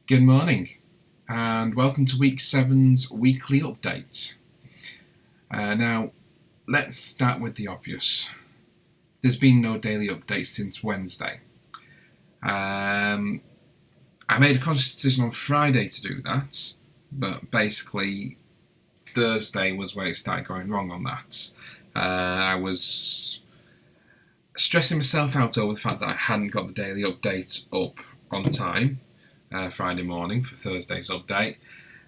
Good morning, and welcome to week 7's weekly update. Now, let's start with the obvious. There's been no daily update since Wednesday. I made a conscious decision on Friday to do that, but basically Thursday was where it started going wrong on that. I was stressing myself out over the fact that I hadn't got the daily update up on time. Friday morning for Thursday's update,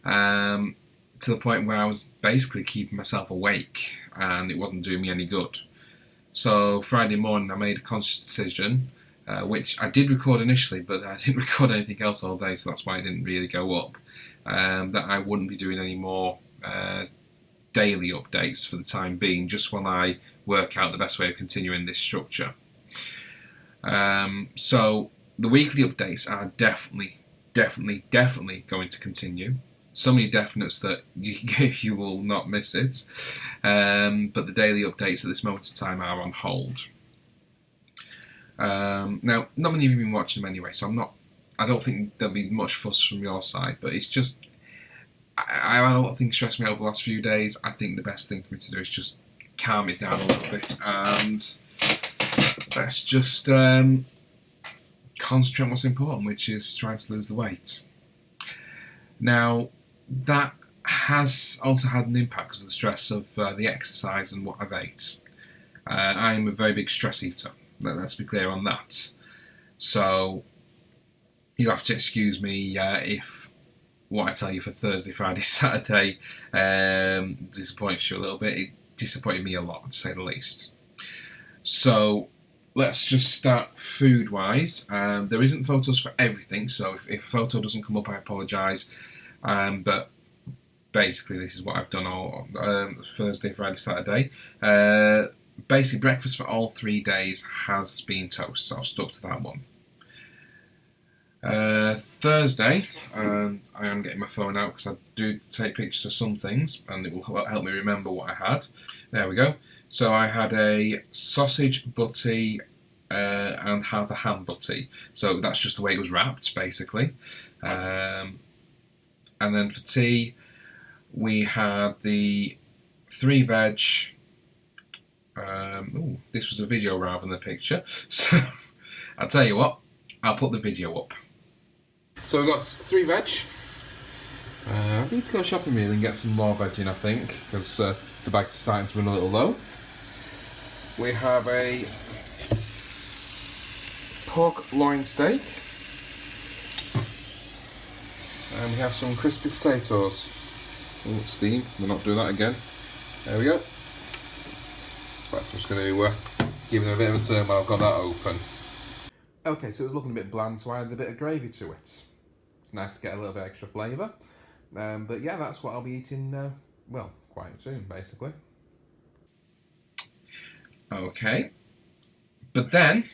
to the point where I was basically keeping myself awake and it wasn't doing me any good. So Friday morning I made a conscious decision, which I did record initially, but I didn't record anything else all day, so that's why it didn't really go up, that I wouldn't be doing any more daily updates for the time being, just while I work out the best way of continuing this structure. So the weekly updates are definitely going to continue. So many definites that you will not miss it. But the daily updates at this moment in time are on hold. Now, not many of you have been watching them anyway, so I don't think there'll be much fuss from your side, but it's just, I had a lot of things stress me out over the last few days. I think the best thing for me to do is just calm it down a little bit and let's just concentrate on what's important, which is trying to lose the weight. Now, that has also had an impact because of the stress of the exercise and what I've ate. I'm a very big stress eater, let's be clear on that. So, you'll have to excuse me if what I tell you for Thursday, Friday, Saturday disappoints you a little bit. It disappointed me a lot, to say the least. So, let's just start food-wise. There isn't photos for everything, so if a photo doesn't come up, I apologise. But basically, this is what I've done all Thursday, Friday, Saturday. Basically, breakfast for all 3 days has been toast, so I've stuck to that one. Thursday, I am getting my phone out because I do take pictures of some things, and it will help me remember what I had. There we go. So I had a sausage butty and half a ham butty. So that's just the way it was wrapped, basically. And then for tea, we had the 3 veg. This was a video rather than a picture. So I'll tell you what, I'll put the video up. So we've got 3 veg. I need to go shopping really and get some more veg in, I think, because the bags are starting to run a little low. We have a pork loin steak, and we have some crispy potatoes. Oh, steam, we're not doing that again. There we go. Right, so I'm just going to give it a bit of a turn while I've got that open. Okay, so it was looking a bit bland, so I added a bit of gravy to it. It's nice to get a little bit extra flavour. But yeah, that's what I'll be eating, well, quite soon, basically. Okay, but then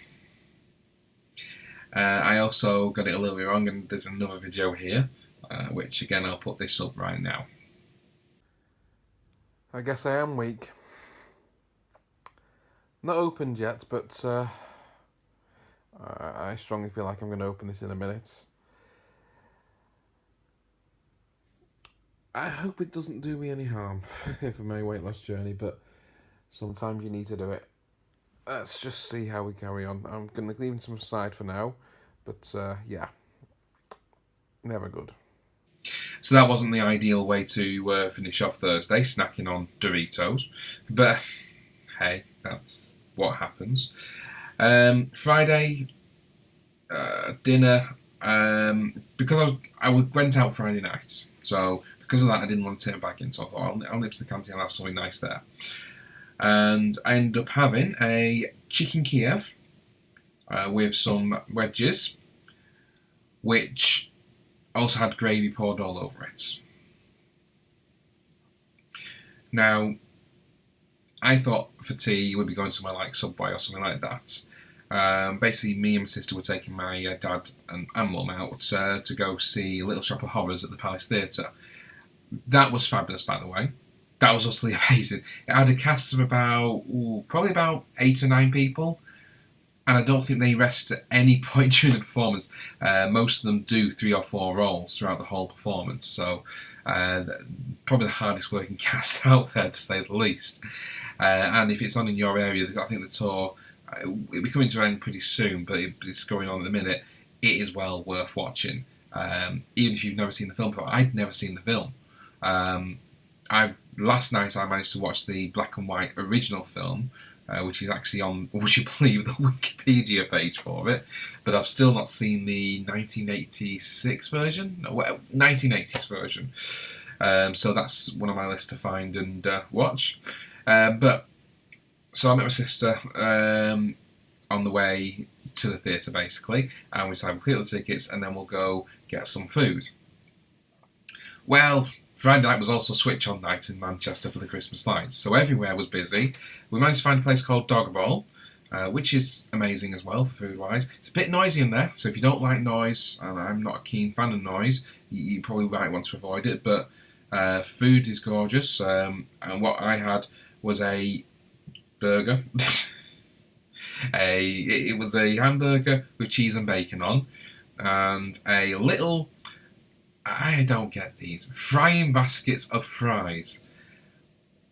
I also got it a little bit wrong, and there's another video here, which again I'll put this up right now. I guess I am weak. Not opened yet, but I strongly feel like I'm going to open this in a minute. I hope it doesn't do me any harm for my weight loss journey, but sometimes you need to do it. Let's just see how we carry on. I'm going to leave some aside for now, but yeah, never good. So that wasn't the ideal way to finish off Thursday, snacking on Doritos, but hey, that's what happens. Friday dinner, because I went out Friday night, so because of that I didn't want to take it back in, so I thought I'll nip to the canteen and have something nice there. And I ended up having a chicken Kiev with some wedges, which also had gravy poured all over it. Now, I thought for tea we'd be going somewhere like Subway or something like that. Basically, me and my sister were taking my dad and mum out to go see Little Shop of Horrors at the Palace Theatre. That was fabulous, by the way. That was utterly amazing. It had a cast of probably about 8 or 9 people. And I don't think they rest at any point during the performance. Most of them do 3 or 4 roles throughout the whole performance, so probably the hardest working cast out there, to say the least. And if it's on in your area, I think the tour it'll be coming to an end pretty soon, but it's going on at the minute. It is well worth watching, even if you've never seen the film before. I'd never seen the film. Last night I managed to watch the black and white original film, which is actually on, would you believe, the Wikipedia page for it. But I've still not seen the 1986 version, no, 1980s version. So that's one on my list to find and watch. So I met my sister on the way to the theatre, basically, and we decided we'll clear the tickets and then we'll go get some food. Well, Friday night was also switch on night in Manchester for the Christmas lights, so everywhere was busy. We managed to find a place called Dog Ball, which is amazing as well for food-wise. It's a bit noisy in there, so if you don't like noise, and I'm not a keen fan of noise, you probably might want to avoid it, but food is gorgeous, and what I had was a burger. It was a hamburger with cheese and bacon on, and a little, I don't get these, frying baskets of fries.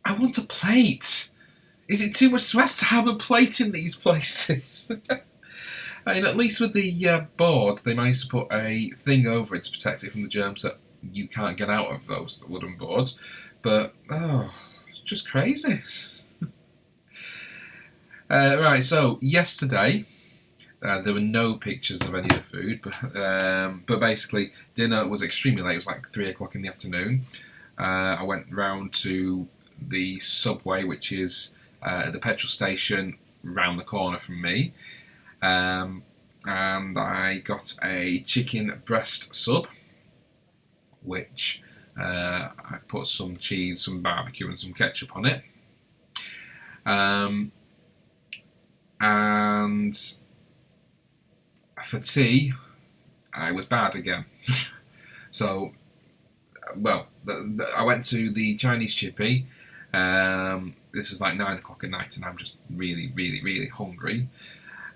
I want a plate. Is it too much to ask to have a plate in these places? I mean, at least with the board, they managed to put a thing over it to protect it from the germs that you can't get out of those wooden boards. But, it's just crazy. Right, so yesterday, there were no pictures of any of the food, but basically dinner was extremely late. It was like 3 o'clock in the afternoon. I went round to the Subway, which is at the petrol station round the corner from me, and I got a chicken breast sub, which I put some cheese, some barbecue and some ketchup on it. And for tea, I was bad again. So, well, I went to the Chinese chippy. This was like 9 o'clock at night, and I'm just really, really, really hungry.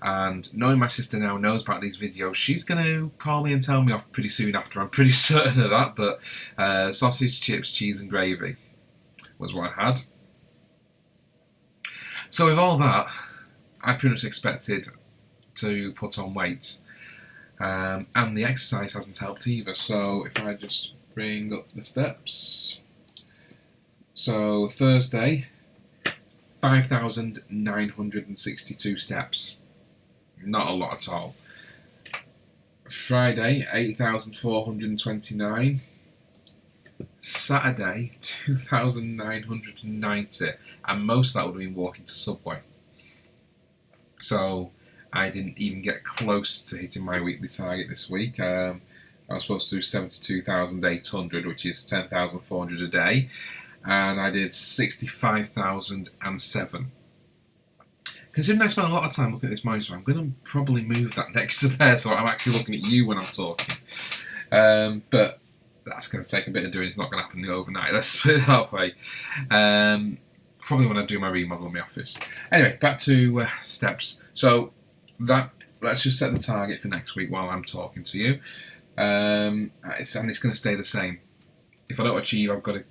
And knowing my sister now knows about these videos, she's going to call me and tell me off pretty soon after. I'm pretty certain of that. But sausage, chips, cheese, and gravy was what I had. So with all that, I pretty much expected to put on weight, and the exercise hasn't helped either. So if I just bring up the steps, so Thursday, 5,962 steps, not a lot at all. Friday, 8,429. Saturday, 2,990, and most of that would have been walking to Subway. So I didn't even get close to hitting my weekly target this week. I was supposed to do 72,800, which is 10,400 a day, and I did 65,007. Considering I spent a lot of time looking at this monitor, I'm going to probably move that next to there so I'm actually looking at you when I'm talking. But that's going to take a bit of doing. It's not going to happen overnight. Let's put it that way. Probably when I do my remodel in my office. Anyway, back to steps. So let's just set the target for next week while I'm talking to you, and it's going to stay the same. If I don't achieve, I've got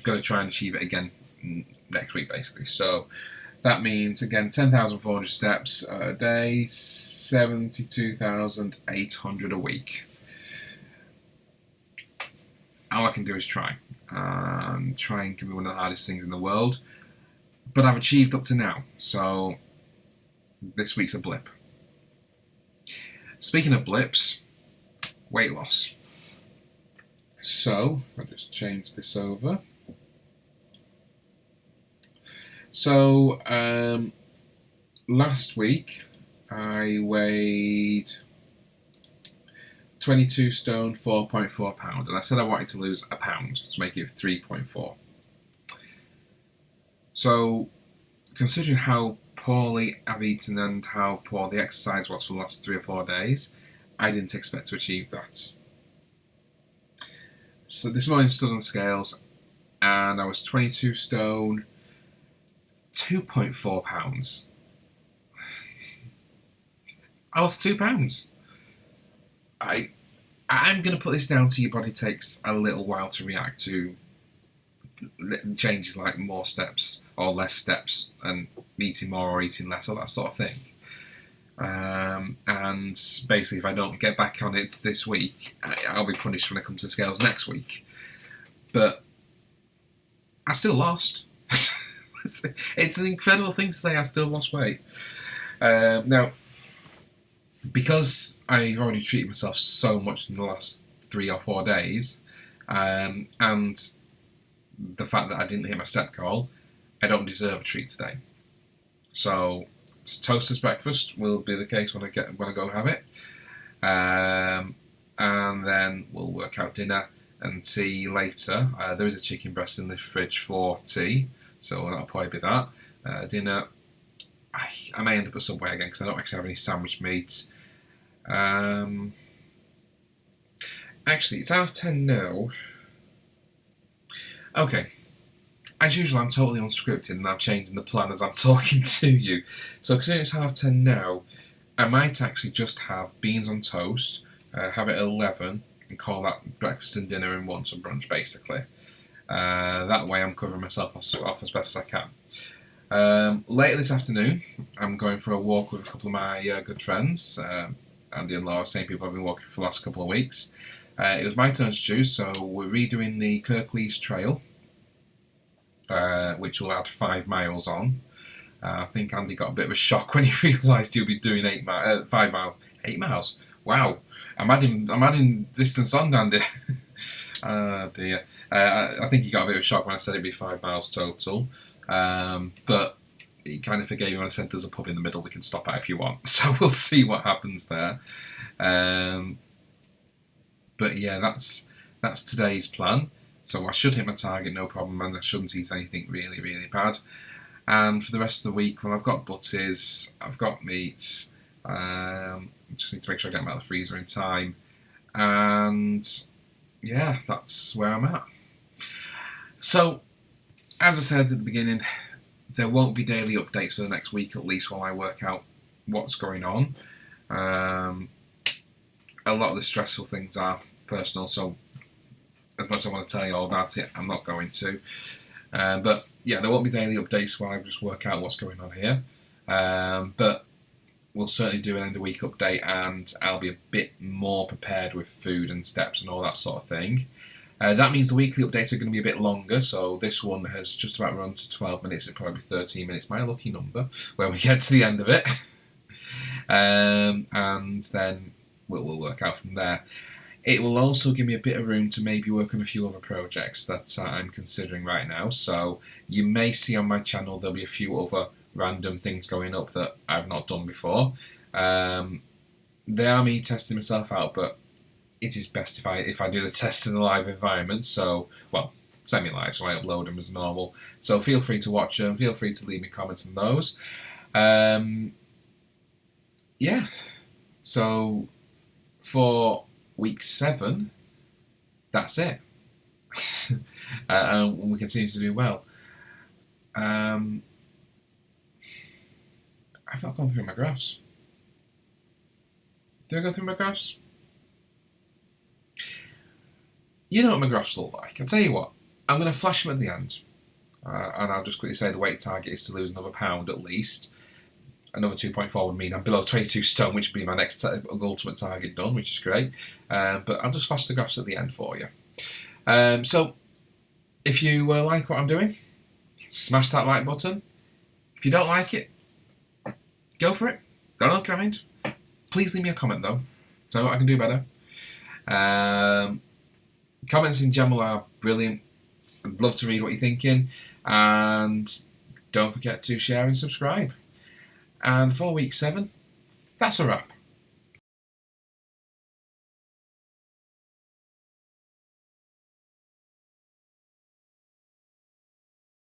to try and achieve it again next week, basically. So that means again 10,400 steps a day, 72,800 a week. All I can do is try. Trying can be one of the hardest things in the world. But I've achieved up to now, so this week's a blip. Speaking of blips, weight loss. So, I'll just change this over. So, last week I weighed 22 stone, 4.4 pound, and I said I wanted to lose a pound to make it 3.4. So, considering how poorly I've eaten and how poor the exercise was for the last 3 or 4 days, I didn't expect to achieve that. So this morning I stood on the scales and I was 22 stone, 2.4 pounds. I lost £2. I'm going to put this down to your body takes a little while to react to changes like more steps or less steps and eating more or eating less or that sort of thing. And basically, if I don't get back on it this week, I'll be punished when it comes to scales next week. But I still lost. It's an incredible thing to say I still lost weight. Now, because I've already treated myself so much in the last 3 or 4 days, and the fact that I didn't hit my step goal, I don't deserve a treat today. So toast breakfast will be the case when I go have it, and then we'll work out dinner and tea later. There is a chicken breast in the fridge for tea, so that'll probably be that. Dinner, I may end up at Subway again because I don't actually have any sandwich meat. Actually, it's 10:30 now. Okay. As usual, I'm totally unscripted and I'm changing the plan as I'm talking to you. So considering it's 10:30 now, I might actually just have beans on toast, have it at 11, and call that breakfast and dinner in one, so brunch basically. That way I'm covering myself off as best as I can. Later this afternoon, I'm going for a walk with a couple of my good friends. Andy and Laura, same people I've been walking for the last couple of weeks. It was my turn to choose, so we're redoing the Kirklees Trail, which will add 5 miles on. I think Andy got a bit of a shock when he realised he'll be doing 5 miles. 8 miles? Wow. I'm adding distance on, Andy. Oh dear. I think he got a bit of a shock when I said it'd be 5 miles total. But he kind of forgave me when I said there's a pub in the middle we can stop at if you want. So we'll see what happens there. But yeah, that's today's plan. So I should hit my target, no problem, and I shouldn't eat anything really, really bad. And for the rest of the week, well, I've got butties, I've got meats. Just need to make sure I get them out of the freezer in time. And yeah, that's where I'm at. So, as I said at the beginning, there won't be daily updates for the next week at least while I work out what's going on. A lot of the stressful things are personal, so as much as I want to tell you all about it, I'm not going to. But yeah, there won't be daily updates while I just work out what's going on here. But we'll certainly do an end of week update, and I'll be a bit more prepared with food and steps and all that sort of thing. That means the weekly updates are going to be a bit longer, so this one has just about run to 12 minutes, it'll probably be 13 minutes, my lucky number, when we get to the end of it. And then we'll work out from there. It will also give me a bit of room to maybe work on a few other projects that I'm considering right now, so you may see on my channel there'll be a few other random things going up that I've not done before. They are me testing myself out, but it is best if I do the tests in a live environment, so, well, semi-live, so I upload them as normal. So feel free to watch them, feel free to leave me comments on those. Yeah, so for week 7, that's it. And we continue to do well. I've not gone through my graphs. Do I go through my graphs? You know what my graphs look like. I'll tell you what, I'm going to flash them at the end. And I'll just quickly say the weight target is to lose another £1 at least. Another 2.4 would mean I'm below 22 stone, which would be my next ultimate target done, which is great. But I'll just flash the graphs at the end for you. So, if you like what I'm doing, smash that like button. If you don't like it, go for it. Don't grind. Please leave me a comment though. Tell me what I can do better. Comments in general are brilliant. I'd love to read what you're thinking. And don't forget to share and subscribe. And for week 7, that's a wrap.